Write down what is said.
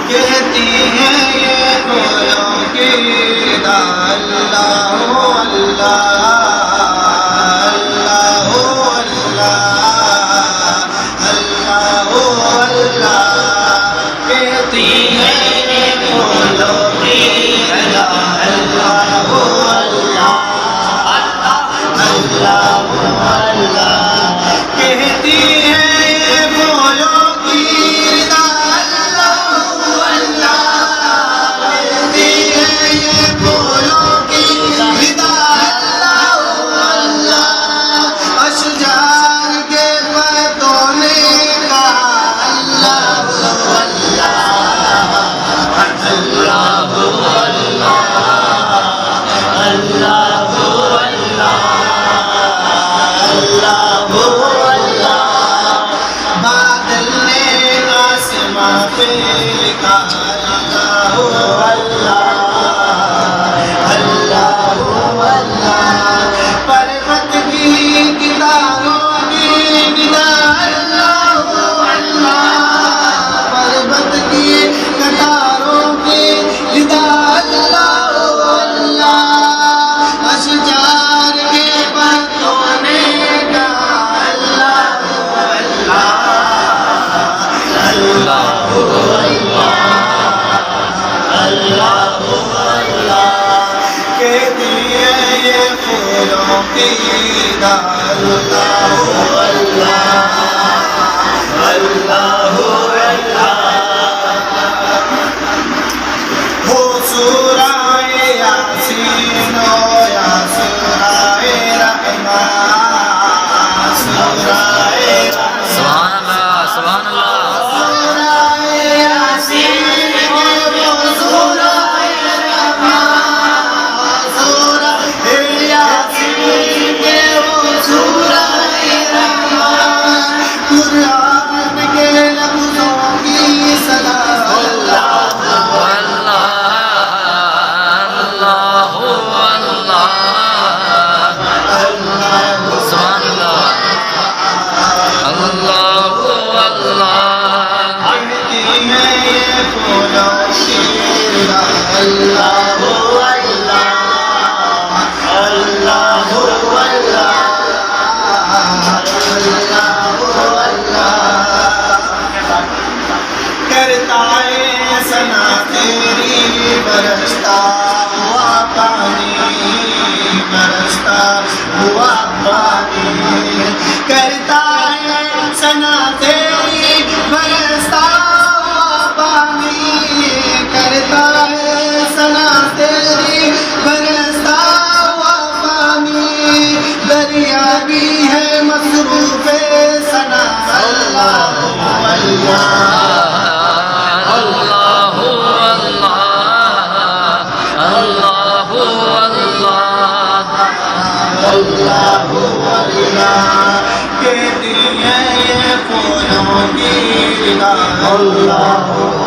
कहती हैं ये फूलों की फिदा अल्लाह अल्लाह अल्लाह अल्लाह कहती हैं ये फूलों की फिदा अल्लाह अल्लाह कहती है ये फूलों की फिदा अल्लाह कहती है ये फूलों की फिदा अल्लाह अशजार के पत्तों ने कहा अल्लाह बादल ने आसमां पे लिखा अल्लाह अल्लाह पर्वत की कितारों की निदा अल्लाह पर्वत की कतारों की निदा अल्लाह अशजार के पत्तों ने कहा कहती है ये फूलों की फिदा अल्लाह हो सूराए यासीन हो या सूराए रहमान सूराए सुभान अल्लाह सुभान अल्लाह सूराए यासीन हो सूराए रहमान सूराए यासीन के हो सूराए रहमान कुरान के लफ्ज़ों की सदा अल्लाह कहती है ये फूलों की फिदा अल्लाह करता है सना तेरी बरसता हुआ पानी बरसता हुआ पानी करता है सना तेरी बरसता हुआ पानी करता है सना तेरी बरसता हुआ पानी दरिया भी है मसरूफ़ सना अल्लाह कहती है ये फूलों की फिदा अल्लाह